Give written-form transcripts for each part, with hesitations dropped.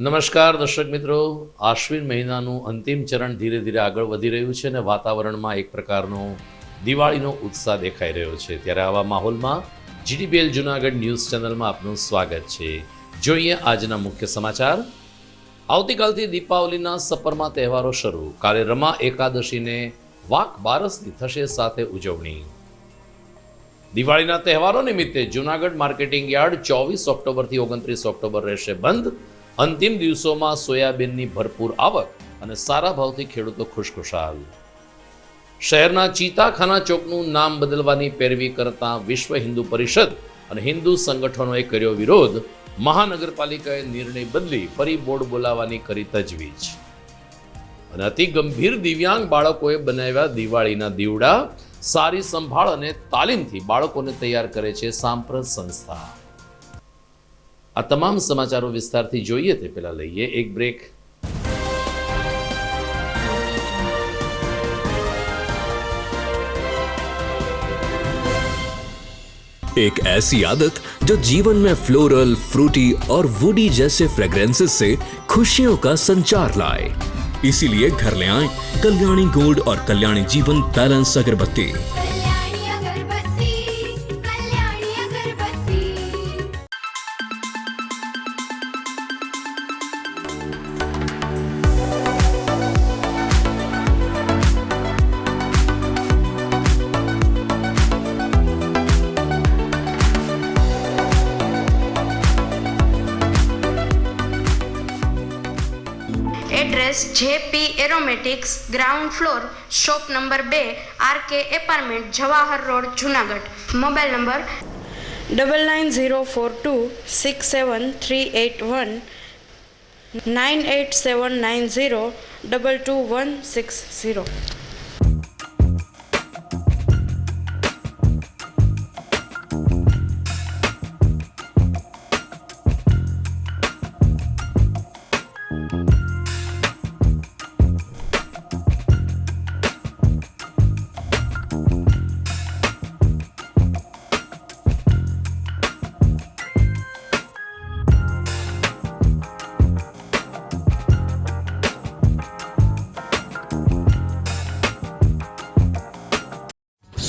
નમસ્કાર દર્શક મિત્રો, આશ્વિન મહિનાનું અંતિમ ચરણ ધીરે ધીરે આગળ વધી રહ્યું છે અને વાતાવરણમાં એક પ્રકારનો દિવાળીનો ઉત્સાહ દેખાઈ રહ્યો છે. ત્યારે આવા માહોલમાં GTPL જૂનાગઢ ન્યૂઝ ચેનલમાં આપનું સ્વાગત છે. જોઈએ આજના મુખ્ય સમાચાર. આવતીકાલથી દીપાવલીના સપરમાં તહેવારો શરૂ. કાલે રમા એકાદશીને વાક બારસની થશે સાથે ઉજવણી. દિવાળીના તહેવારો નિમિત્તે જૂનાગઢ માર્કેટિંગ યાર્ડ 24 ઓક્ટોબરથી 29 ઓક્ટોબર રહેશે બંધ. અંતિમ દિવસોમાં સોયાબીનની ભરપૂર આવક અને સારા ભાવથી ખેડૂતો ખુશખુશાલ. શહેરના ચીતાખાના ચોકનું નામ બદલવાની પેરવી કરતા વિશ્વ હિન્દુ પરિષદ અને હિન્દુ સંગઠનોએ કર્યો વિરોધ. મહાનગરપાલિકાએ નિર્ણય બદલી ફરી બોર્ડ બોલાવવાની કરી તજવીજ. અને અતિ ગંભીર દિવ્યાંગ બાળકોએ બનાવ્યા દિવાળીના દીવડા. સારી સંભાળ અને તાલીમથી બાળકોને તૈયાર કરે છે સાંપ્રત સંસ્થા. આ તમામ સમાચારો વિસ્તારથી જોઈએ તે પહેલા લઈએ એક બ્રેક. एक ऐसी आदत जो जीवन में फ्लोरल, फ्रूटी और वुडी जैसे फ्रेग्रेंसेस से खुशियों का संचार लाए. इसीलिए घर ले आए कल्याणी गोल्ड और कल्याणी जीवन बैलेंस अगरबत्ती. Address JP aromatics, ground floor, shop number 2, RK apartment, Jawahar road, Junagadh. Mobile number 9904267381 9879022160.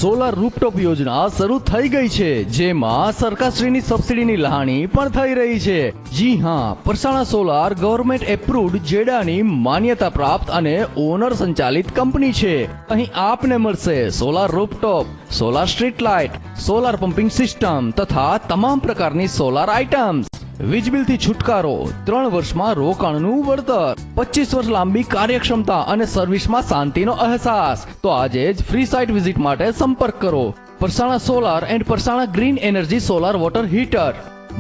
Solar rooftop યોજના શરૂ થઈ ગઈ છે, જેમાં સરકારશ્રીની સબસિડીની લહાણી પણ થઈ રહી છે. જી હા, પરસાણા સોલાર ગવર્મેન્ટ એપ્રુવ્ડ જેડાની માન્યતા પ્રાપ્ત અને ઓનર સંચાલિત કંપની છે. અહીં આપને મળશે solar rooftop, solar street light, solar pumping system તથા તમામ પ્રકારની સોલાર આઇટમ્સ. વીજ બિલથી છુટકારો, 3 વર્ષમાં રોકાણનું વળતર, 25 વર્ષ લાંબી કાર્યક્ષમતા અને સર્વિસમાં શાંતિનો અહેસાસ. તો આજે જ ફ્રી સાઇટ વિઝિટ માટે સંપર્ક કરો. Parsana solar and Parsana green energy solar water heater.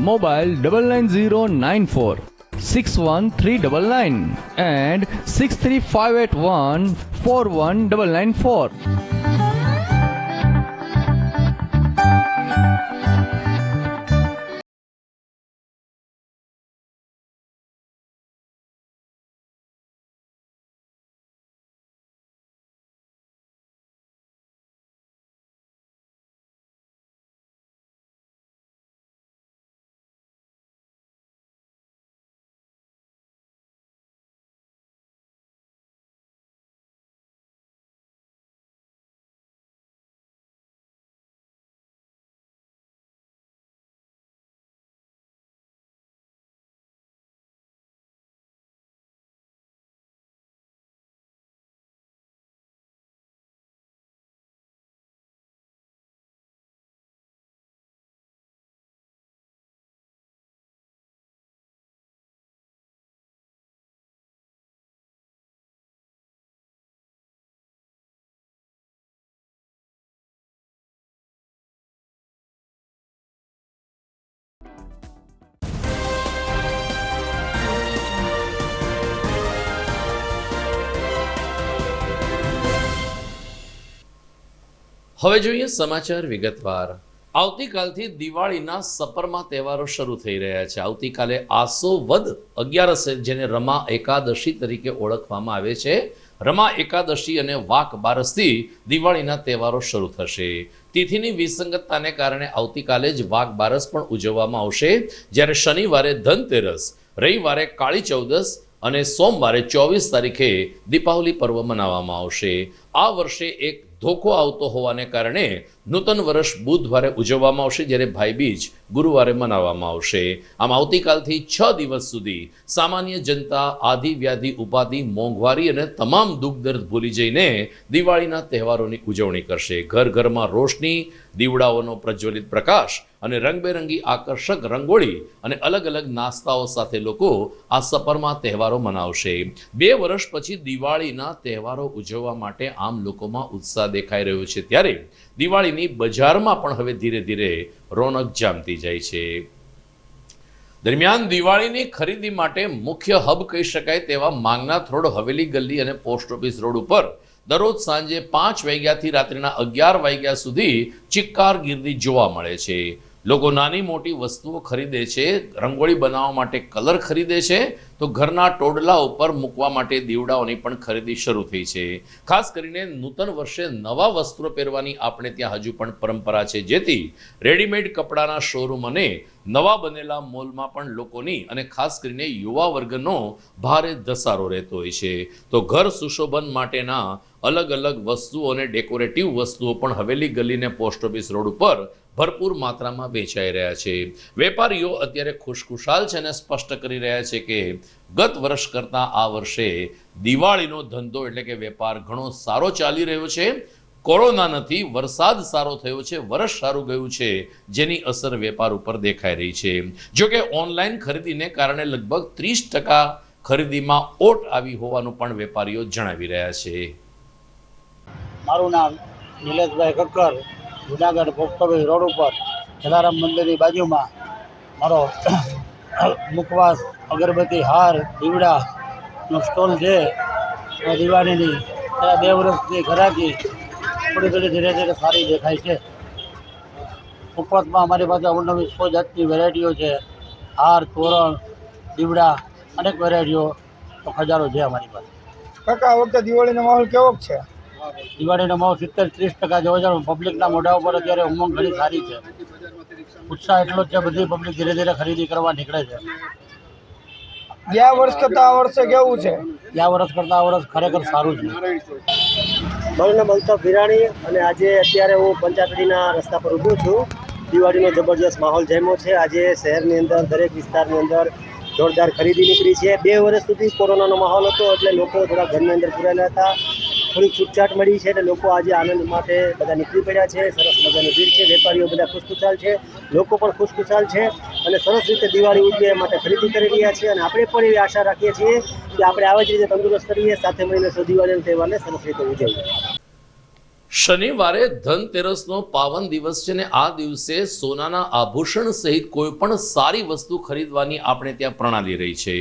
Mobile 9909461399 and 6358141994. હવે જોઈએ સમાચાર વિગતવાર. આવતીકાલથી દિવાળીના સપરમાં તહેવારો શરૂ થઈ રહ્યા છે. આવતીકાલે આસો વદ 11 જેને રમા એકાદશી તરીકે ઓળખવામાં આવે છે, રમા એકાદશી અને વાક બારસથી દિવાળીના તહેવારો શરૂ થશે. તિથિની વિસંગતતાને કારણે આવતીકાલે જ વાક બારસ પણ ઉજવવામાં આવશે, જ્યારે શનિવારે ધનતેરસ, રવિવારે કાળી ચૌદસ અને સોમવારે 24 તારીખે દીપાવલી પર્વ મનાવવામાં આવશે. આ વર્ષે એક ધોકો આવતો હોવાને કારણે નૂતન વર્ષ બુધવારે ઉજવવામાં આવશે, જ્યારે ભાઈબીજ ગુરુવારે મનાવવામાં આવશે. આમ આવતીકાલથી 6 દિવસ સુધી સામાન્ય જનતા આદિ વ્યાધિ ઉપાધિ મોંઘવારી અને તમામ દુઃખ દર્દ ભૂલી જઈને દિવાળીના તહેવારોની ઉજવણી કરશે. ઘર ઘરમાં રોશની, દીવડાઓનો પ્રજ્વલિત પ્રકાશ અને રંગબેરંગી આકર્ષક રંગોળી અને અલગ અલગ નાસ્તાઓ સાથે લોકો આ સપરમાં તહેવારો મનાવશે. 2 વર્ષ પછી દિવાળીના તહેવારો ઉજવવા માટે આમ લોકોમાં ઉત્સાહ દેખાઈ રહ્યો છે, ત્યારે દિવાળીની બજારમાં પણ હવે ધીરે ધીરે રોનક જામતી જાય છે. દરમિયાન દિવાળીની ખરીદી માટે મુખ્ય હબ કહી શકાય તેવા માંગનાથ રોડ, હવેલી ગલ્લી અને પોસ્ટ ઓફિસ રોડ ઉપર દરરોજ સાંજે 5 વાગ્યાથી રાત્રિના 11 વાગ્યા સુધી ચિક્કાર ગીર્દી જોવા મળે છે. લોકો નાની મોટી વસ્તુઓ ખરીદે છે, રંગોળી બનાવવા માટે કલર ખરીદે છે, તો ઘરના ટોડલા ઉપર મૂકવા માટે દીવડાઓની પણ ખરીદી શરૂ થઈ છે. ખાસ કરીને નૂતન વર્ષે નવા વસ્ત્રો પહેરવાની આપણે ત્યાં હજુ પણ પરંપરા છે, જેથી રેડીમેડ કપડાના શોરૂમ અને નવા બનેલા મોલમાં પણ લોકોની અને ખાસ કરીને યુવા વર્ગનો ભારે ધસારો રહેતો હોય છે. તો ઘર સુશોભન માટેના અલગ અલગ વસ્તુઓ અને ડેકોરેટિવ વસ્તુઓ પણ હવેલી ગલીને પોસ્ટ ઓફિસ રોડ ઉપર ભરપૂર માત્રામાં વેચાઈ રહ્યા છે. વેપારીઓ અત્યારે ખુશખુશાલ છે અને સ્પષ્ટ કરી રહ્યા છે કે ગત વર્ષ કરતાં આ વર્ષે દિવાળીનો ધંધો એટલે કે વેપાર ઘણો સારો ચાલી રહ્યો છે. કોરોના નથી, વરસાદ સારો થયો છે, વર્ષ સારું ગયું છે, જેની અસર વેપાર ઉપર દેખાઈ રહી છે. જોકે ઓનલાઈન ખરીદીને કારણે લગભગ 30% ખરીદીમાં ઓટ આવી હોવાનું પણ વેપારીઓ જણાવી રહ્યા છે. મારું નામ Nileshbhai Kakkar, Junagadh post office road ઉપર જલારામ મંદિરની બાજુમાં મારો મુખવાસ, અગરબત્તી, હાર, દીવડાનો સ્ટોલ છે. દિવાળીની 2 વર્ષથી ઘરાકી થોડી ધીરે ધીરે સારી દેખાય છે. ઉપવાસમાં અમારી પાસે અવનવી 100 જાતની વેરાયટીઓ છે. હાર, તોરણ, દીવડા, અનેક વેરાયટીઓ તો ખજારો છે અમારી પાસે. કાકા, આ વખતે દિવાળીનો માહોલ કેવો છે? દિવાળીનો માહોલ 70-30% જેવો છે. પબ્લિકના મોઢા ઉપર અત્યારે ઉમંગ ઘણી સારી છે, ઉત્સાહ એટલો જ છે. બધી પબ્લિક ધીરે ધીરે ખરીદી કરવા નીકળે છે. ગયા વર્ષ કરતાં આ વર્ષે કેવું છે? ગયા વર્ષ કરતાં આ વર્ષ ખરેખર સારું છે. મારું નામ અલ્તાફ વિરાણી અને આજે અત્યારે હું પંચાકડીના રસ્તા પર ઊભો છું. દિવાળીનો જબરજસ્ત માહોલ જામ્યો છે. આજે શહેરની અંદર દરેક વિસ્તારની અંદર જોરદાર ખરીદી નીકળી છે. 2 વર્ષ સુધી કોરોનાનો માહોલ હતો એટલે લોકો થોડા ઘરની અંદર પૂરેલા હતા. થોડી છૂટછાટ મળી છે એટલે લોકો આજે આનંદ માટે બધા નીકળી પડ્યા છે. સરસ મજાની ભીડ છે. વેપારીઓ બધા ખુશખુશાલ છે, લોકો પણ ખુશખુશાલ છે અને સરસ રીતે દિવાળી ઉજવે એ માટે ખરીદી કરી રહ્યા છે. અને આપણે પણ એવી આશા રાખીએ છીએ કે આપણે આવી જ રીતે તંદુરસ્ત કરીએ, સાથે મળીને દિવાળીના તહેવારને સરસ રીતે ઉજવીએ. શનિવારે ધનતેરસનો પાવન દિવસ છે ને આ દિવસે સોનાના આભૂષણ સહિત કોઈ પણ સારી વસ્તુ ખરીદવાની આપણે ત્યાં પ્રણાલી રહી છે.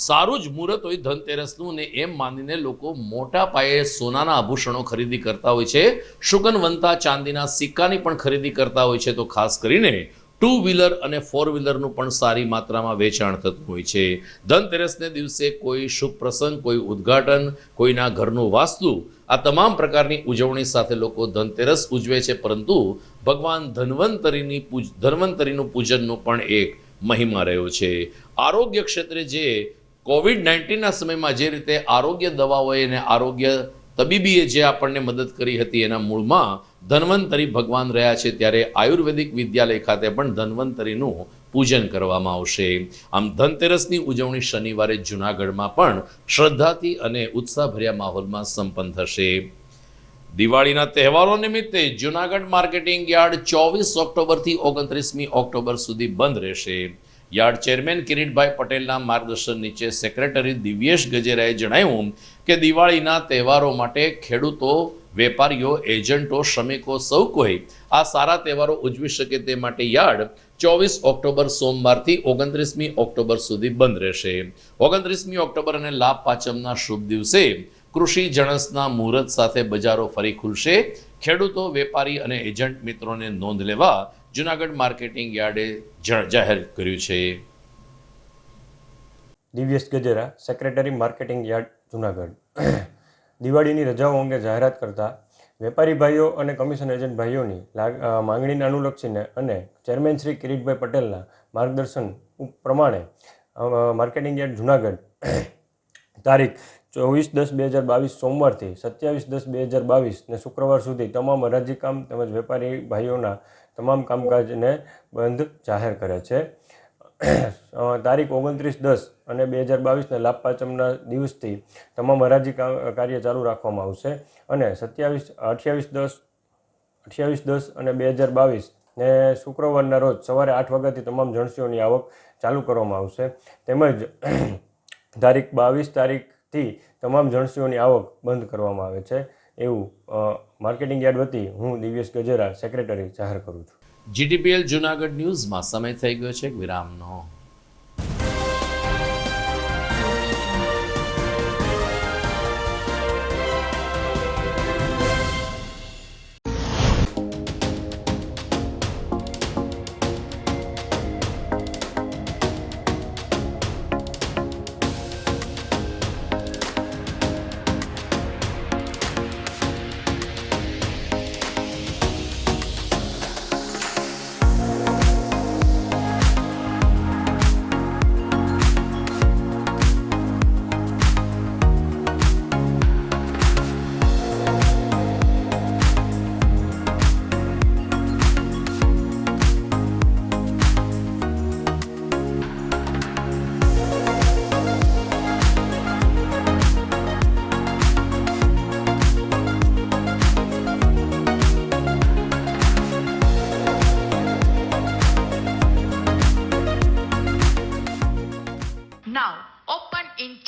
સારું જ મુહૂર્ત હોય ધનતેરસનું ને એમ માનીને લોકો મોટા પાયે સોનાના આભૂષણો ખરીદી કરતા હોય છે. શુકનવંતા ચાંદીના સિક્કાની પણ ખરીદી કરતા હોય છે. તો ખાસ કરીને 2 વ્હીલર અને 4 વ્હીલરનું પણ સારી માત્રામાં વેચાણ થતું હોય છે. ધનતેરસને દિવસે કોઈ શુભ પ્રસંગ, કોઈ ઉદ્ઘાટન, કોઈના ઘરનું વાસ્તુ, આ તમામ પ્રકારની ઉજવણી સાથે લોકો ધનતેરસ ઉજવે છે. પરંતુ ભગવાન ધન્વંતરીનું પૂજનનો પણ એક મહિમા રહ્યો છે. આરોગ્ય ક્ષેત્રે જે કોવિડ-19ના સમયમાં જે રીતે આરોગ્ય દવાઓએ અને આરોગ્ય તબીબીએ જે આપણને મદદ કરી હતી એના મૂળમાં ધન્વંતરી ભગવાન રહ્યા છે. ત્યારે આયુર્વેદિક વિદ્યાલય ખાતે પણ ધન્વંતરીનું પૂજન કરવામાં આવશે. આમ ધનતેરસની ઉજવણી શનિવારે જૂનાગઢમાં પણ શ્રદ્ધાથી અને ઉત્સાહભર્યા માહોલમાં સંપન્ન થશે. દિવાળીના તહેવારો નિમિત્તે જૂનાગઢ માર્કેટિંગ યાર્ડ 24 ઓક્ટોબરથી 29મી ઓક્ટોબર સુધી બંધ રહેશે. યાર્ડ ચેરમેન કિરીટભાઈ પટેલના માર્ગદર્શન નીચે સેક્રેટરી દિવ્યેશ ગજેરાએ જણાવ્યું કે દિવાળીના તહેવારો માટે ખેડૂતો, વેપારીઓ, એજન્ટો, શ્રમિકો સૌ કોઈ આ સારા તહેવારો ઉજવી શકે તે માટે યાર્ડ 24 ઓક્ટોબર સોમવારથી 29મી ઓક્ટોબર સુધી બંધ રહેશે. 29મી ઓક્ટોબર અને લાભ પાંચમના શુભ દિવસે કૃષિ જણસના મુહૂર્ત સાથે બજારો ફરી ખુલશે. ખેડૂતો, વેપારી અને એજન્ટ મિત્રોને નોંધ લેવા જૂનાગઢ માર્કેટિંગ યાર્ડે જાહેર કર્યું છે. Divyesh Gajera, secretary marketing yard Junagadh. દિવાળીની રજાઓ અંગે જાહેરાત કરતા વેપારી ભાઈઓ અને કમિશન એજન્ટ ભાઈઓની માંગણીને અનુલક્ષીને અને ચેરમેન શ્રી કિરીટભાઈ પટેલના માર્ગદર્શન પ્રમાણે માર્કેટિંગ યાર્ડ જૂનાગઢ તારીખ 24/10/2022 સોમવારથી 27/10/2022 ને શુક્રવાર સુધી તમામ હરાજી કામ તેમજ વેપારી ભાઈઓના તમામ કામકાજને બંધ જાહેર કરે છે. તારીખ 29/10 અને 2022 લાભ પાંચમના દિવસથી તમામ હરાજી કાર્ય ચાલુ રાખવામાં આવશે અને 28/10 અને 2022 ને શુક્રવારના રોજ સવારે 8 વાગ્યાથી તમામ જણસીઓની આવક ચાલુ કરવામાં આવશે. તેમજ તારીખ 22 તારીખથી તમામ જણસીઓની આવક બંધ કરવામાં આવે છે એવું માર્કેટિંગ યાર્ડ વતી હું દિવ્યેશ ગજેરા, સેક્રેટરી, જાહેર કરું છું. GTPL જૂનાગઢ ન્યૂઝમાં સમય થઈ ગયો છે વિરામનો.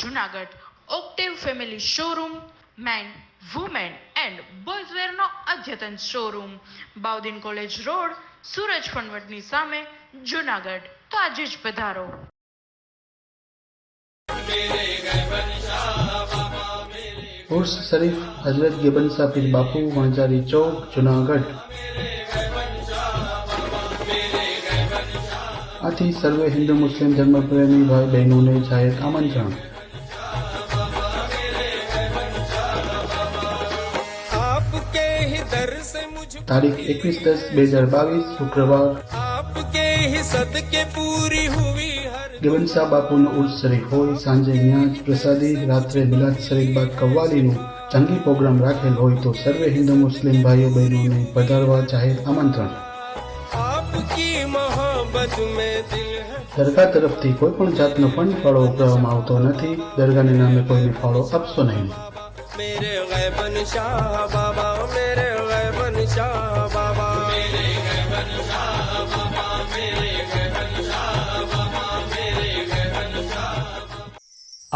Junagadh Octave family showroom, men, women and boys વેરનો અદ્યતન showroom, Bahauddin college road, Suraj ફણવટની સામે, જૂનાગઢ. તો આજે જ પધારો. उर्स शरीफ हजरत गिबन साफिर बापू वणजारी चौक जूनागढ़. आથી સર્વે હિન્દુ મુસ્લિમ ધર્મપ્રેમી ભાઈ બહેનોને જાહેર આમંત્રણ. તારીખ 21/10/2022 શુક્રવાર गिबन साहब बापूનો ઉર્સ શરીફ હોય. સાંજે ન્યાજ પ્રસાદી, રાત્રે મિલાદ શરીફ બાદ કવ્વાલીનું જંગી પ્રોગ્રામ રાખેલ હોય તો સર્વે હિન્દુ મુસ્લિમ ભાઈઓ બહેનોને પધારવા જાહેર આમંત્રણ. દરગાહ તરફથી કોઈ પણ જાતનો ફંડ ફાળો ઉઘરાવવામાં આવતો નથી. દરગાહને નામે કોઈને ફાળો આપશો નહીં.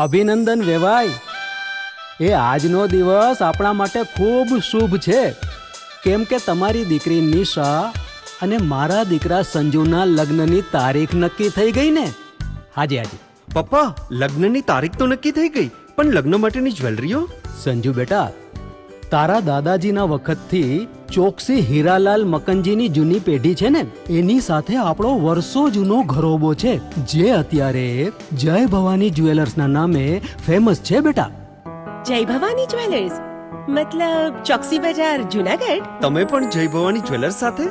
અભિનંદન વેવાય. એ આજનો દિવસ આપણા માટે ખૂબ શુભ છે, કેમ કે તમારી દીકરી નિશા અને મારા દીકરા સંજુના લગ્નની તારીખ નક્કી થઈ ગઈ ને. હાજી હાજી પપ્પા, લગ્નની તારીખ તો નક્કી થઈ ગઈ, પણ લગ્ન માટેની જ્વેલરીઓ? સંજુ બેટા, તારા દાદાજીના વખતથી ચોકસી હીરાલાલ મકનજીની જૂની પેઢી છે ને, એની સાથે આપણો વર્ષો જૂનો ઘરોબો છે, જે અત્યારે જય ભવાની જ્વેલર્સના નામે ફેમસ છે બેટા. જય ભવાની જ્વેલર્સ મતલબ ચોકસી બજાર જૂનાગઢ? તમે પણ જય ભવાની જ્વેલર્સ સાથે?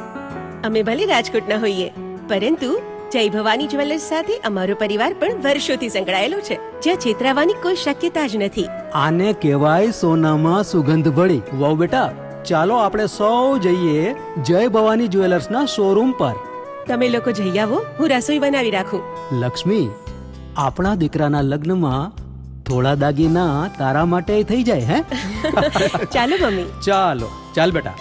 અમે ભલે રાજકોટના હોઈએ, પરંતુ જય ભવાની જ્વેલર્સ સાથે અમારો પરિવાર પણ વર્ષોથી સંકળાયેલો છે, જ્યાં છેતરાવાની કોઈ શક્યતા જ નથી. આને કહેવાય સોનામાં સુગંધ ભળી. વાવ બેટા, ચાલો આપણે સૌ જઈએ જય ભવાની જ્વેલર્સના શોરૂમ પર. તમે લોકો જઈ આવો, હું રસોઈ બનાવી રાખું. લક્ષ્મી, આપણા દીકરાના લગ્નમાં થોડા દાગીના તારા માટે થઈ જાય. હે ચાલો મમ્મી. ચાલો ચાલ બેટા.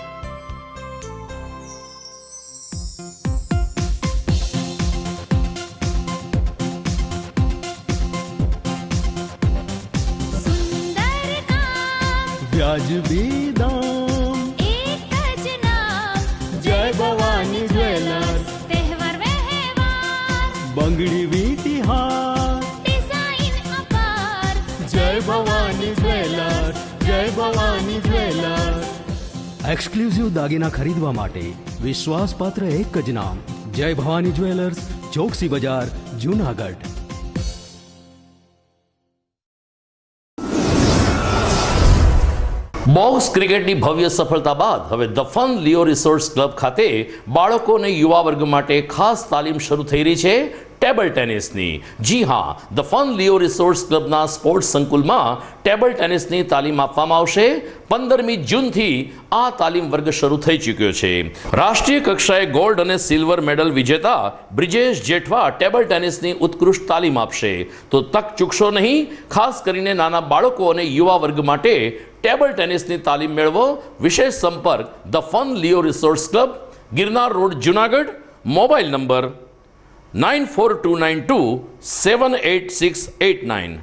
વ્યાજબી દામ, એક જ નામ, જય ભવાની જ્વેલર્સ. તહેવાર વ્યવહાર, બંગડી વીટી હાર, ડિઝાઇન અપાર, જય ભવાની જ્વેલર્સ, જય ભવાની જ્વેલર્સ. એક્સક્લુઝિવ દાગીના ખરીદવા માટે વિશ્વાસપાત્ર એક જ નામ, જય ભવાની જ્વેલર્સ, ચોકસી બજાર, જુનાગઢ. બોક્સ ક્રિકેટની ભવ્ય સફળતા બાદ હવે the fun Leo resorts club ખાતે બાળકો અને યુવા વર્ગ માટે ખાસ તાલીમ શરૂ થઈ રહી છે ટેબલ ટેનિસની. જી હા, ધ ફન લિયો રિસોર્ટ્સ ક્લબના સ્પોર્ટ્સ સંકુલમાં ટેબલ ટેનિસની તાલીમ આપવામાં આવશે. 15મી જૂનથી આ તાલીમ વર્ગ શરૂ થઈ ચૂક્યો છે. રાષ્ટ્રીય કક્ષાએ ગોલ્ડ અને સિલ્વર મેડલ વિજેતા બ્રિજેશ જેઠવા ટેબલ ટેનિસની ઉત્કૃષ્ટ તાલીમ આપશે. તો તક ચૂકશો નહીં. ખાસ કરીને નાના બાળકો અને યુવા વર્ગ માટે ટેબલ ટેનિસની તાલીમ મેળવો. વિશેષ સંપર્ક the fun Leo resorts club, Girnar road, Junagadh. Mobile number 9429278689.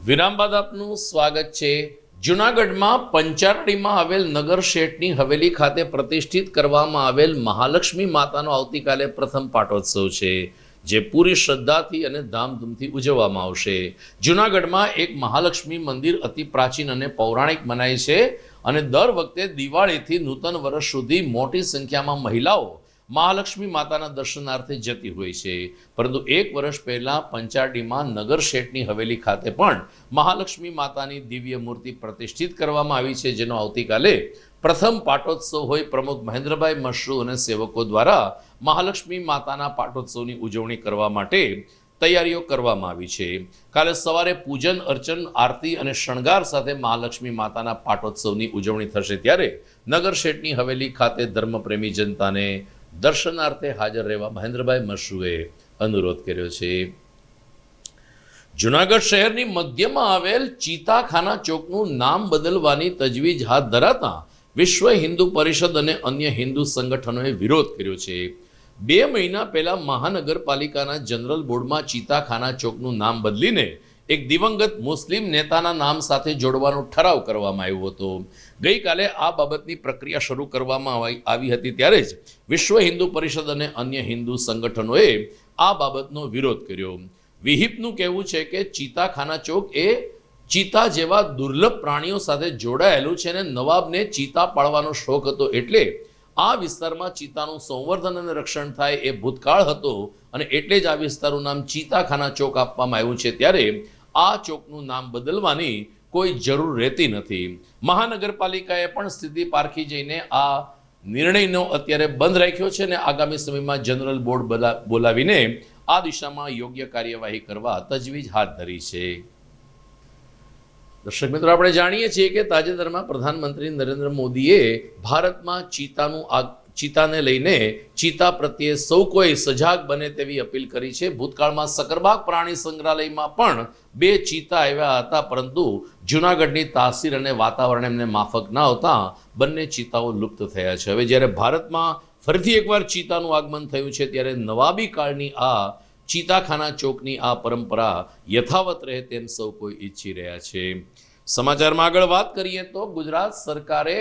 વિરામ બાદ આપનું સ્વાગત છે. જુનાગઢમાં પંચારડીમાં આવેલ નગર શેઠની હવેલી ખાતે પ્રતિષ્ઠિત કરવામાં આવેલ મહાલક્ષ્મી માતાનો આવતીકાલે પ્રથમ પાટોત્સવ છે, જે પૂરી શ્રદ્ધાથી અને ધામધૂમથી ઉજવવામાં આવશે. જુનાગઢમાં એક મહાલક્ષ્મી મંદિર અતિ પ્રાચીન અને પૌરાણિક મનાય છે અને દર વખતે દિવાળીથી નૂતન વર્ષ સુધી મોટી સંખ્યામાં મહિલાઓ મહાલક્ષ્મી માતાના દર્શનાર્થે જતી હોય છે. પરંતુ એક વર્ષ પહેલા પંચારડીમાં નગર શેઠની હવેલી ખાતે પણ મહાલક્ષ્મી માતાની દિવ્ય મૂર્તિ પ્રતિષ્ઠિત કરવામાં આવી છે, જેનો આવતીકાલે પ્રથમ પાટોત્સવ હોય. પ્રમુખ મહેન્દ્રભાઈ મશરૂ અને સેવકો દ્વારા મહાલક્ષ્મી માતાના પાટોત્સવની ઉજવણી કરવા માટે તૈયારીઓ કરવામાં આવી છે. કાલે સવારે પૂજન અર્ચન, આરતી અને શણગાર સાથે મહાલક્ષ્મી માતાના પાટોત્સવની ઉજવણી થશે. ત્યારે નગર શેઠની હવેલી ખાતે ધર્મપ્રેમી જનતાને દર્શનાર્થે હાજર રહેવા મહેન્દ્રભાઈ મશરૂએ અનુરોધ કર્યો છે. જુનાગઢ શહેરની મધ્યમાં આવેલ ચીતાખાના ચોકનું નામ બદલવાની તજવીજ હાથ ધરાતા વિશ્વ હિન્દુ પરિષદ અને અન્ય હિન્દુ સંગઠનોએ વિરોધ કર્યો છે. 2 મહિના પહેલા મહાનગરપાલિકાના જનરલ બોર્ડમાં ચીતાખાના ચોકનું નામ બદલીને એક દિવંગત મુસ્લિમ નેતાના નામ સાથે જોડવાનો ઠરાવ કરવામાં આવ્યો હતો. ગઈકાલે આ બાબતની પ્રક્રિયા શરૂ કરવામાં આવી હતી, ત્યારે જ વિશ્વ હિન્દુ પરિષદ અને અન્ય હિન્દુ સંગઠનોએ આ બાબતનો વિરોધ કર્યો. વિહિપનું કહેવું છે કે ચીતાખાના ચોક એ ચીતા જેવા દુર્લભ પ્રાણીઓ સાથે જોડાયેલું છે અને નવાબને ચીતા પાળવાનો શોખ હતો, એટલે આ વિસ્તારમાં ચીતાનું સંવર્ધન અને રક્ષણ થાય એ ભૂતકાળ હતો અને એટલે જ આ વિસ્તારનું નામ ચીતાખાના ચોક આપવામાં આવ્યું છે. ત્યારે આ ચોકનું નામ બદલવાની કોઈ જરૂર રહેતી નથી. મહાનગરપાલિકાએ પણ સ્થિતિ પારખી જઈને આ નિર્ણયનો અત્યારે બંધ રાખ્યો છે અને આગામી સમયમાં જનરલ બોર્ડ બોલાવીને આ દિશામાં યોગ્ય કાર્યવાહી કરવા તજવીજ હાથ ધરી છે. દર્શક મિત્રો, આપણે જાણીએ છીએ કે તાજેતરમાં પ્રધાનમંત્રી નરેન્દ્ર મોદીએ ભારતમાં ચીતાને લઈને ચીતા પ્રત્યે સૌ કોઈ સજાગ બને તેવી અપીલ કરી છે. ભૂતકાળમાં સકરબાગ પ્રાણી સંગ્રહાલયમાં પણ 2 ચીતા આવ્યા હતા, પરંતુ જૂનાગઢની તાસીર અને વાતાવરણ એમને માફક ન આવતા બંને ચીતાઓ લુપ્ત થયા છે. હવે જ્યારે ભારતમાં ફરીથી એકવાર ચીતાનું આગમન થયું છે, ત્યારે નવાબી કાળની આ ચીતાખાના ચોકની આ પરંપરા યથાવત રહે તેમ સૌ કોઈ ઈચ્છી રહ્યા છે. સમાચારમાં આગળ વાત કરીએ તો ગુજરાત સરકારે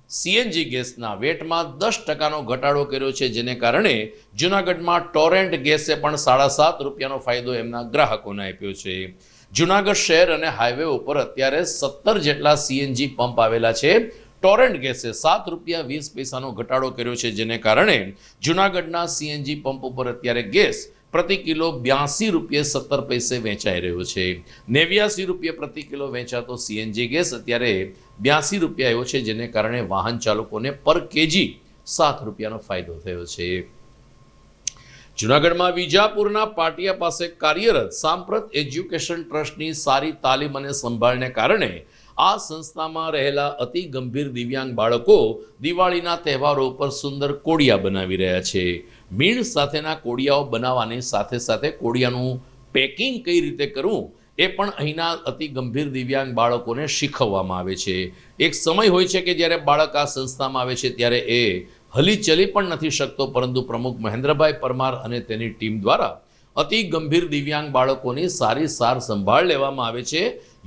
સીએનજી ગેસના વેટમાં 10% ઘટાડો કર્યો છે, જેને કારણે જૂનાગઢમાં ટોરેન્ટ ગેસે પણ 7.5 રૂપિયાનો ફાયદો એમના ગ્રાહકોને આપ્યો છે. જૂનાગઢ શહેર અને હાઈવે ઉપર અત્યારે 17 જેટલા સીએનજી પંપ આવેલા છે. ટોરેન્ટ ગેસે 7 રૂપિયા 20 પૈસાનો ઘટાડો કર્યો છે, જેને કારણે જૂનાગઢના સીએનજી પંપ ઉપર અત્યારે ગેસ પ્રતિ કિલો 82 રૂપિયા 17 પૈસે વેચાઈ રહ્યો છે. 89 રૂપિયા પ્રતિ કિલો વેચાતો સીએનજી ગેસ અત્યારે 82 રૂપિયા આવ્યો છે, જેને કારણે વાહન ચાલકોને પર કેજી 7 રૂપિયાનો ફાયદો થયો છે. જૂનાગઢમાં વિજાપુરના પાટિયા પાસે કાર્યરત સાંપ્રત એજ્યુકેશન ટ્રસ્ટની સારી તાલીમ અને સંભાળને કારણે આ સંસ્થામાં રહેલા અતિ ગંભીર દિવ્યાંગ બાળકો દિવાળીના તહેવારો ઉપર સુંદર કોડિયા બનાવી રહ્યા છે. મીણ સાથેના કોડિયાઓ બનાવવાની સાથે સાથે કોડિયાનું પેકિંગ કઈ રીતે કરવું એ પણ અહીંના અતિ ગંભીર દિવ્યાંગ બાળકોને શીખવવામાં આવે છે. એક સમય હોય છે કે જ્યારે બાળક આ સંસ્થામાં આવે છે ત્યારે એ હલી ચલી પણ નથી શકતો, પરંતુ પ્રમુખ મહેન્દ્રભાઈ પરમાર અને તેની ટીમ દ્વારા અતિ ગંભીર દિવ્યાંગ બાળકોની સારી સાર સંભાળ લેવામાં આવે છે.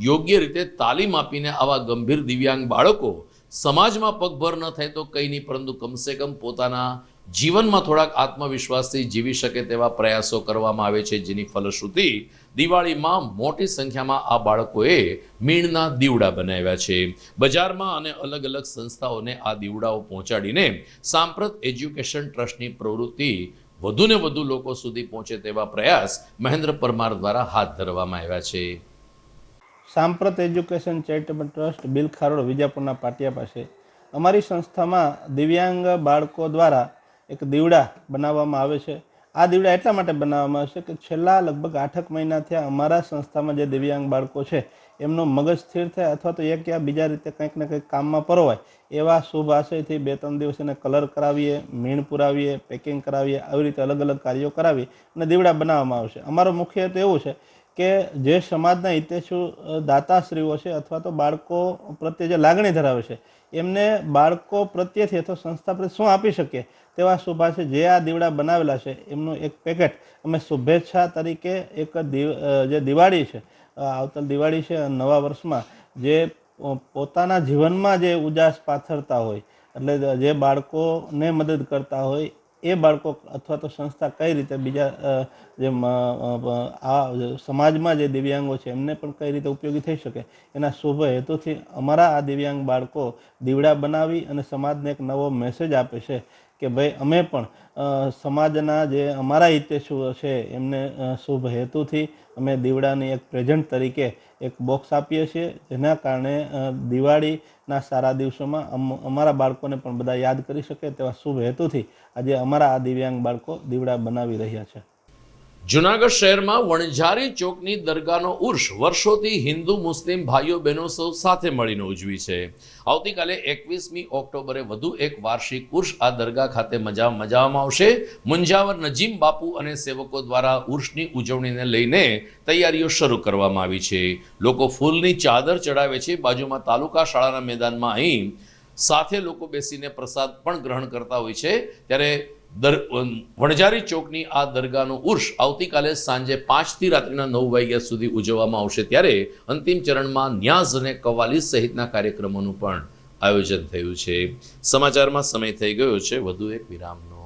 યોગ્ય રીતે તાલીમ આપીને આવા ગંભીર દિવ્યાંગ બાળકો સમાજમાં પગભર ન થાય તો કંઈ નહીં, પરંતુ કમસે કમ પોતાના જીવનમાં થોડાક આત્મવિશ્વાસથી જીવી શકે તેવા પ્રયાસો કરવામાં આવે છે, જેની ફલશ્રુતિ દિવાળીમાં મોટી સંખ્યામાં આ બાળકોએ મીણના દીવડા બનાવ્યા છે. બજારમાં અને અલગ અલગ સંસ્થાઓને આ દીવડાઓ પહોંચાડીને સાંપ્રત એજ્યુકેશન ટ્રસ્ટની પ્રવૃત્તિ વધુને વધુ લોકો સુધી પહોંચે તેવા પ્રયાસ મહેન્દ્ર પરમાર દ્વારા હાથ ધરવામાં આવ્યા છે. સાંપ્રત education charitable trust Bilkha road વિજાપુરના પાટિયા પાસે અમારી સંસ્થામાં દિવ્યાંગ બાળકો દ્વારા એક દીવડા બનાવવામાં આવે છે. આ દીવડા એટલા માટે બનાવવામાં આવે છે કે છેલ્લા લગભગ 8 મહિનાથી અમારા સંસ્થામાં જે દિવ્યાંગ બાળકો છે એમનું મગજ સ્થિર થાય અથવા તો એક યા બીજા રીતે કંઈક ને કંઈક કામમાં પરોવાય એવા શુભ આશયથી 2-3 દિવસ એને કલર કરાવીએ, મીણ પુરાવીએ, પેકિંગ કરાવીએ, આવી રીતે અલગ અલગ કાર્યો કરાવી અને દીવડા બનાવવામાં આવશે. અમારો મુખ્ય હેતુ એવું છે કે જે સમાજના હિતેચ્છુ દાતાશ્રીઓ છે અથવા તો બાળકો પ્રત્યે જે લાગણી ધરાવે છે એમને બાળકો પ્રત્યેથી અથવા સંસ્થા પ્રત્યે શું આપી શકીએ તેવા શુભાશય જે આ દીવડા બનાવેલા છે એમનું એક પેકેટ અમે શુભેચ્છા તરીકે એક જે દિવાળી છે, આવતા દિવાળી છે, નવા વર્ષમાં જે પોતાના જીવનમાં જે ઉજાસ પાથરતા હોય એટલે જે બાળકોને મદદ કરતા હોય એ બાળકો અથવા તો સંસ્થા કઈ રીતે બીજા જે આ સમાજમાં જે દિવ્યાંગો છે એમને પણ કઈ રીતે ઉપયોગી થઈ શકે એના શુભ હેતુથી અમારા આ દિવ્યાંગ બાળકો દીવડા બનાવી અને સમાજને એક નવો મેસેજ આપે છે કે ભાઈ અમે પણ સમાજના જે અમારા હિતેચ્છુઓ છે એમને શુભ હેતુથી અમે દીવડાની એક પ્રેઝન્ટ તરીકે એક બોક્સ આપીએ છીએ, જેના કારણે દિવાળીના સારા દિવસોમાં અમારા બાળકોને પણ બધા યાદ કરી શકે તેવા શુભ હેતુથી આજે અમારા આ દિવ્યાંગ બાળકો દીવડા બનાવી રહ્યા છે. જૂનાગઢ શહેરમાં વણઝારી ચોકની દરગાહનો ઉર્ષ વર્ષોથી હિન્દુ મુસ્લિમ ભાઈઓ બહેનો સૌ સાથે મળીને ઉજવી છે. આવતીકાલે 21મી ઓક્ટોબરે વધુ એક વાર્ષિક ઉર્ષ આ દરગાહ ખાતે મજાવવામાં આવશે. મુંજાવર નજીમ બાપુ અને સેવકો દ્વારા ઉર્ષની ઉજવણીને લઈને તૈયારીઓ શરૂ કરવામાં આવી છે. લોકો ફૂલની ચાદર ચડાવે છે. બાજુમાં તાલુકા શાળાના મેદાનમાં અહીં સાથે લોકો બેસીને પ્રસાદ પણ ગ્રહણ કરતા હોય છે. ત્યારે વણઝારી ચોકની આ દરગાહનું ઉર્ષ આવતીકાલે સાંજે 5 થી રાત્રિના 9 વાગ્યા સુધી ઉજવવામાં આવશે. ત્યારે અંતિમ ચરણમાં ન્યાઝ અને કવાલી સહિતના કાર્યક્રમોનું પણ આયોજન થયું છે. સમાચારમાં સમય થઈ ગયો છે વધુ એક વિરામનો.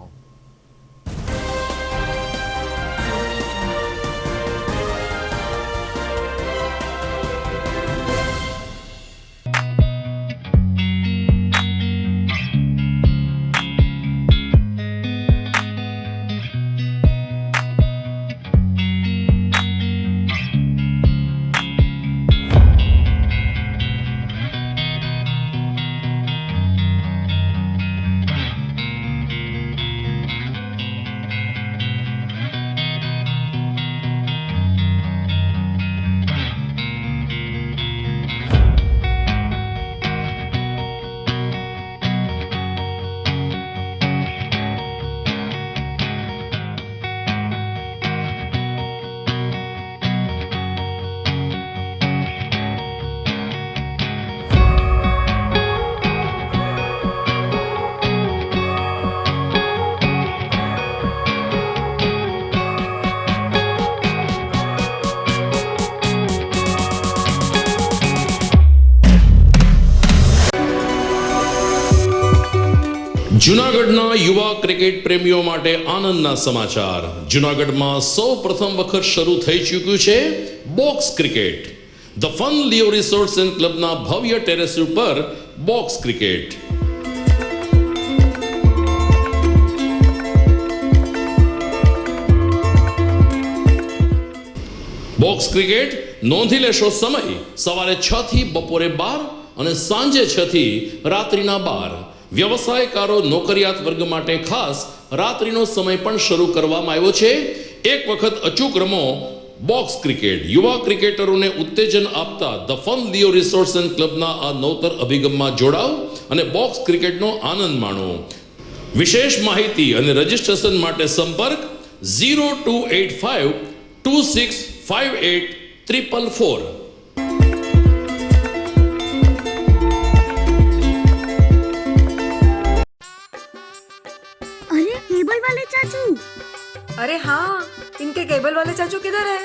જૂનાગઢના યુવા ક્રિકેટ પ્રેમીઓ માટે આનંદના સમાચાર. જૂનાગઢમાં સૌ પ્રથમ વખત શરૂ થઈ ચૂક્યું છે box cricket. The fun Leo resorts and ક્લબના ભવ્ય ટેરેસ ઉપર બોક્સ ક્રિકેટ. બોક્સ ક્રિકેટ નોંધી લેશો સમય સવારે 6 થી બપોરે 12 અને સાંજે 6 થી રાત્રિના 12. વ્યવસાયકારો નોકરિયાત વર્ગ માટે ખાસ રાત્રિનો સમય પણ શરૂ કરવામાં આવ્યો છે. એક વખત અચૂક રમો બોક્સ ક્રિકેટ. યુવા ક્રિકેટરોને ઉત્તેજન આપતા the fun Leo resorts and ક્લબના આ નવતર અભિગમમાં જોડાઓ અને બોક્સ ક્રિકેટનો આનંદ માણો. વિશેષ માહિતી અને રજીસ્ટ્રેશન માટે સંપર્ક 0285 2658 444. अरे केबल वाले चाचू। अरे हाँ, इनके केबल वाले चाचू किधर है?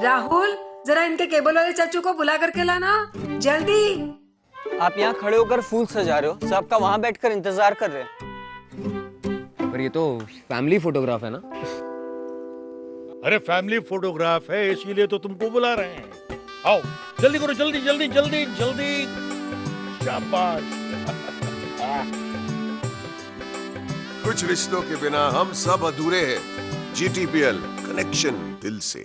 राहुल, जरा इनके केबल वाले चाचू को बुला करके लाना जल्दी। आप यहाँ खड़े होकर फूल सजा रहे हो, सबका वहाँ बैठकर इंतजार कर रहे हैं। पर ये तो फैमिली फोटोग्राफ है ना? अरे फैमिली फोटोग्राफ है इसीलिए तो तुमको बुला रहे हैं. आओ जल्दी करो, जल्दी जल्दी जल्दी जल्दी. शाबाश. कुछ रिश्तों के बिना हम सब अधूरे हैं. GTPL कनेक्शन दिल से.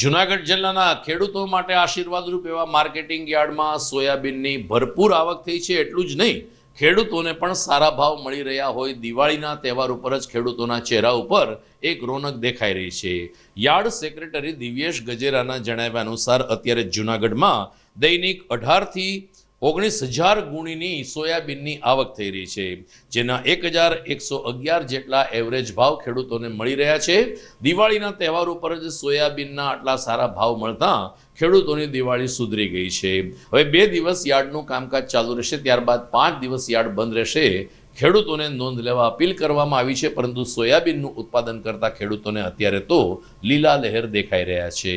જૂનાગઢ જિલ્લાના ખેડૂતો માટે આશીર્વાદરૂપ એવા માર્કેટિંગ યાર્ડમાં સોયાબીનની ભરપૂર આવક થઈ છે. એટલું જ નહીં, ખેડૂતોને પણ સારા ભાવ મળી રહ્યા હોય. દિવાળીના તહેવાર ઉપર જ ખેડૂતોના ચહેરા ઉપર એક રોનક દેખાઈ રહી છે. યાર્ડ સેક્રેટરી દિવ્યેશ ગજેરાના જણાવ્યા અનુસાર અત્યારે જૂનાગઢમાં દૈનિક 18 થી 19,000 ગુણીની સોયાબીનની આવક થઈ રહી છે, જેના 1,111 જેટલા એવરેજ ભાવ ખેડૂતોને મળી રહ્યા છે. દિવાળીના તહેવાર ઉપર જ સોયાબીનના આટલા સારા ભાવ મળતા ખેડૂતોની દિવાળી સુધરી ગઈ છે. હવે 2 દિવસ યાર્ડનું કામકાજ ચાલુ રહેશે, ત્યારબાદ 5 દિવસ યાર્ડ બંધ રહેશે. ખેડૂતોને નોંધ લેવા અપીલ કરવામાં આવી છે, પરંતુ સોયાબીનનું ઉત્પાદન કરતા ખેડૂતોને અત્યારે તો લીલા લહેર દેખાઈ રહ્યા છે.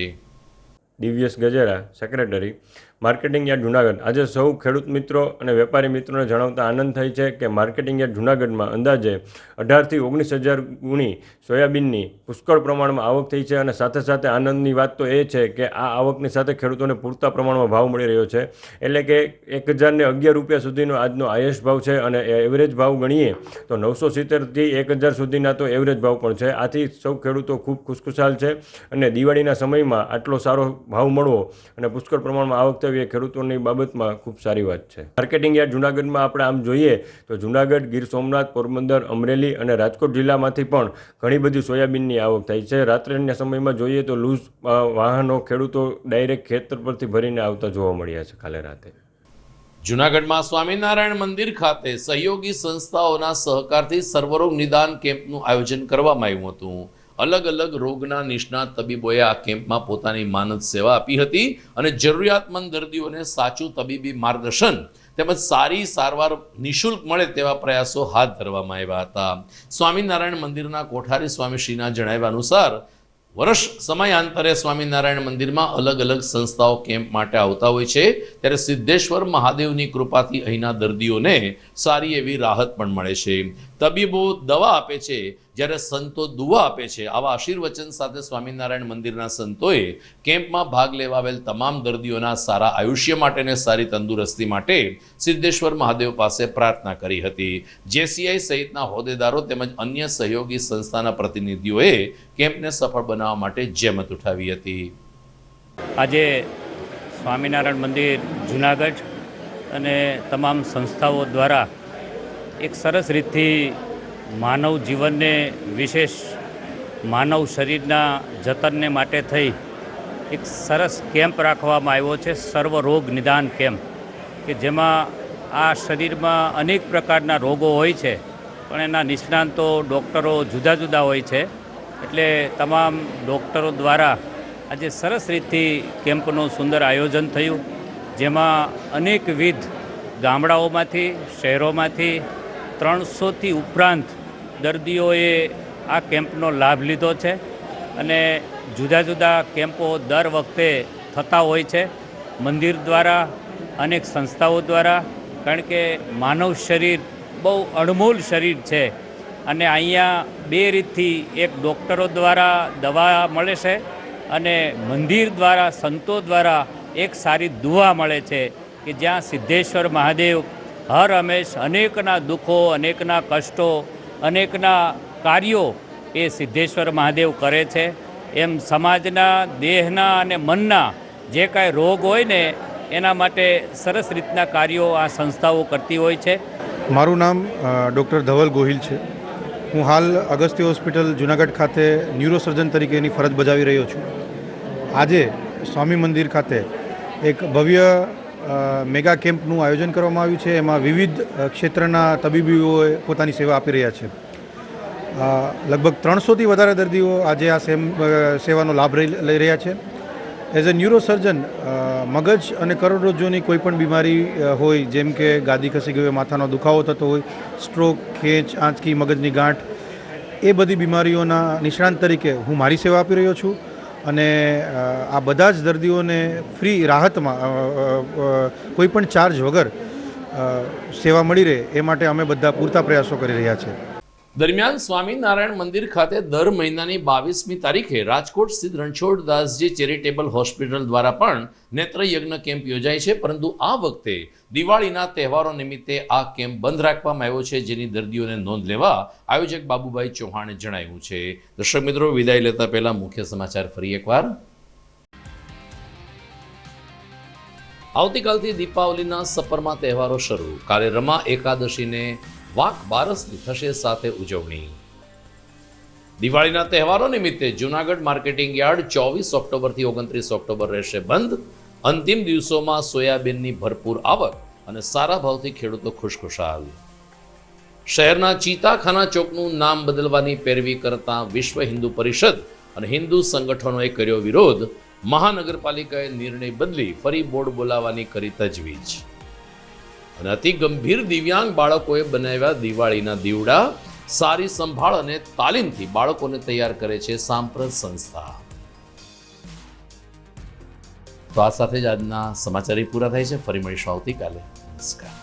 Divyesh Gajera, secretary, marketing yard Junagadh. આજે સૌ ખેડૂત મિત્રો અને વેપારી મિત્રોને જણાવતા આનંદ થાય છે કે માર્કેટિંગ યાર્ડ જૂનાગઢમાં અંદાજે 18 થી 19,000 ગુણી સોયાબીનની પુષ્કળ પ્રમાણમાં આવક થઈ છે. અને સાથે સાથે આનંદની વાત તો એ છે કે આ આવકની સાથે ખેડૂતોને પૂરતા પ્રમાણમાં ભાવ મળી રહ્યો છે. એટલે કે 1,011 રૂપિયા સુધીનો આજનો હાઈએસ્ટ ભાવ છે. અને એવરેજ ભાવ ગણીએ તો 970 થી 1,000 સુધીના તો એવરેજ ભાવ પણ છે. આથી સૌ ખેડૂતો ખૂબ ખુશખુશાલ છે. અને દિવાળીના સમયમાં આટલો સારો ભાવ મળવો અને પુષ્કળ પ્રમાણમાં આવક થવી એ ખેડૂતોની બાબતમાં ખૂબ સારી વાત છે. માર્કેટિંગ યાર્ડ જૂનાગઢમાં આપણે આમ જોઈએ તો જૂનાગઢ, ગીર સોમનાથ, પોરબંદર, અમરેલી અને રાજકોટ જિલ્લામાંથી પણ ઘણી બધી સોયાબીનની આવક થાય છે. રાત્રિના સમયમાં જોઈએ તો લૂઝ વાહનો ખેડૂતો ડાયરેક્ટ ખેતર પરથી ભરીને આવતા જોવા મળ્યા છે કાલે રાતે. જૂનાગઢમાં સ્વામિનારાયણ મંદિર ખાતે સહયોગી સંસ્થાઓના સહકારથી સર્વરોગ નિદાન કેમ્પનું આયોજન કરવામાં આવ્યું હતું. અલગ અલગ રોગના નિષ્ણાત તબીબોએ આ કેમ્પમાં પોતાની માનદ સેવા આપી હતી અને જરૂરિયાતમંદ દર્દીઓને સાચું તબીબી માર્ગદર્શન તેમજ સારી સારવાર નિઃશુલ્ક મળે તેવા પ્રયાસો હાથ ધરવામાં આવ્યા હતા. સ્વામિનારાયણ મંદિરના કોઠારી સ્વામીશ્રીના જણાવ્યા અનુસાર વર્ષ સમયાંતરે સ્વામિનારાયણ મંદિરમાં અલગ અલગ સંસ્થાઓ કેમ્પ માટે આવતા હોય છે, ત્યારે સિદ્ધેશ્વર મહાદેવની કૃપાથી અહીંના દર્દીઓને સારી એવી રાહત પણ મળે છે. તબીબો દવા આપે છે, જ્યારે સંતો દુઆ આપે છે. આવા આશીર્વચન સાથે સ્વામિનારાયણ મંદિરના સંતોએ કેમ્પમાં ભાગ લેવા આવેલ તમામ દર્દીઓના સારા આયુષ્ય માટે અને સારી તંદુરસ્તી માટે સિદ્ધેશ્વર મહાદેવ પાસે પ્રાર્થના કરી હતી. જેસીઆઈ સહિતના હોદ્દેદારો તેમજ અન્ય સહયોગી સંસ્થાના પ્રતિનિધિઓએ કેમ્પને સફળ બનાવવા માટે જહેમત ઉઠાવી હતી. આજે સ્વામિનારાયણ મંદિર જૂનાગઢ અને તમામ સંસ્થાઓ દ્વારા એક સરસ રીતથી માનવ જીવનને વિશેષ માનવ શરીરના જતનને માટે થઈ એક સરસ કેમ્પ રાખવામાં આવ્યો છે, સર્વ રોગ નિદાન કેમ્પ, કે જેમાં આ શરીરમાં અનેક પ્રકારના રોગો હોય છે, પણ એના નિષ્ણાંતો ડૉક્ટરો જુદા જુદા હોય છે. એટલે તમામ ડૉક્ટરો દ્વારા આજે સરસ રીતથી કેમ્પનું સુંદર આયોજન થયું, જેમાં અનેકવિધ ગામડાઓમાંથી શહેરોમાંથી 300થી ઉપરાંત દર્દીઓએ આ કેમ્પનો લાભ લીધો છે. અને જુદા જુદા કેમ્પો દર વખતે થતા હોય છે મંદિર દ્વારા, અનેક સંસ્થાઓ દ્વારા, કારણ કે માનવ શરીર બહુ અણમોલ શરીર છે. અને અહીંયા બે રીતથી, એક ડૉક્ટરો દ્વારા દવા મળે છે અને મંદિર દ્વારા સંતો દ્વારા એક સારી દુઆ મળે છે, કે જ્યાં સિદ્ધેશ્વર મહાદેવ હર હંમેશ અનેકના દુઃખો, અનેકના કષ્ટો, અનેકના કાર્યો એ સિદ્ધેશ્વર મહાદેવ કરે છે. એમ સમાજના, દેહના અને મનના જે કાંઈ રોગ હોય ને એના માટે સરસ રીતના કાર્યો આ સંસ્થાઓ કરતી હોય છે. મારું નામ ડૉક્ટર ધવલ ગોહિલ છે. હું હાલ અગસ્ત્ય હોસ્પિટલ જૂનાગઢ ખાતે ન્યુરોસર્જન તરીકેની ફરજ બજાવી રહ્યો છું. આજે સ્વામી મંદિર ખાતે એક ભવ્ય મેગા કેમ્પનું આયોજન કરવામાં આવ્યું છે. એમાં વિવિધ ક્ષેત્રના તબીબીઓએ પોતાની સેવા આપી રહ્યા છે. લગભગ 300થી વધારે દર્દીઓ આજે આ સેવાનો લાભ લઈ રહ્યા છે. એઝ અ ન્યુરોસર્જન મગજ અને કરોડરજ્જુની કોઈ પણ બીમારી હોય, જેમ કે ગાદી ખસી ગઈ હોય, માથાનો દુખાવો થતો હોય, સ્ટ્રોક, ખેંચ, આંચકી, મગજની ગાંઠ, એ બધી બીમારીઓના નિષ્ણાંત તરીકે હું મારી સેવા આપી રહ્યો છું. અને આ બધા જ દર્દીઓને ફ્રી રાહતમાં કોઈ પણ ચાર્જ વગર સેવા મળી રહે એ માટે અમે બધા પૂરતા પ્રયાસો કરી રહ્યા છીએ. દરમિયાન સ્વામિનારાયણ મંદિર ખાતે દર મહિનાની 22મી તારીખે રાજકોટ સ્થિત રણછોડદાસજી ચેરિટેબલ હોસ્પિટલ દ્વારા પણ નેત્ર યજ્ઞ કેમ્પ યોજાય છે, પરંતુ આ વખતે દિવાળીના તહેવારો નિમિત્તે આ કેમ્પ બંધ રાખવામાં આવ્યો છે, જેની દર્દીઓને નોંધ લેવા આયોજક બાબુભાઈ ચૌહાણે જણાવ્યું છે. દર્શક મિત્રો, વિદાય લેતા પહેલા મુખ્ય સમાચાર ફરી એકવાર. આવતીકાલથી દીપાવલીના સપરમાં તહેવારો શરૂ. કાલે રમા એકાદશીને વાંક બારસની થશે સાથે ઉજવણી. દિવાળીના તહેવારો નિમિત્તે જૂનાગઢ માર્કેટિંગ યાર્ડ 24 ઓક્ટોબરથી 29 ઓક્ટોબર રહેશે બંધ. અંતિમ દિવસોમાં સોયાબીનની ભરપૂર આવક અને સારા ભાવથી ખેડૂતો ખુશખુશાલ. શહેરના ચીતાખાના ચોકનું નામ બદલવાની પેરવી કરતા વિશ્વ હિન્દુ પરિષદ અને હિન્દુ સંગઠનોએ કર્યો વિરોધ. મહાનગરપાલિકાએ નિર્ણય બદલી ફરી બોર્ડ બોલાવવાની કરી તજવીજ. અને અતિ ગંભીર દિવ્યાંગ બાળકોએ બનાવ્યા દિવાળીના દીવડા. સારી સંભાળ અને તાલીમથી બાળકોને તૈયાર કરે છે સાંપ્રત સંસ્થા. તો આ સાથે જ આજના સમાચાર પૂરા થાય છે. ફરી મળીશું આવતીકાલે. નમસ્કાર.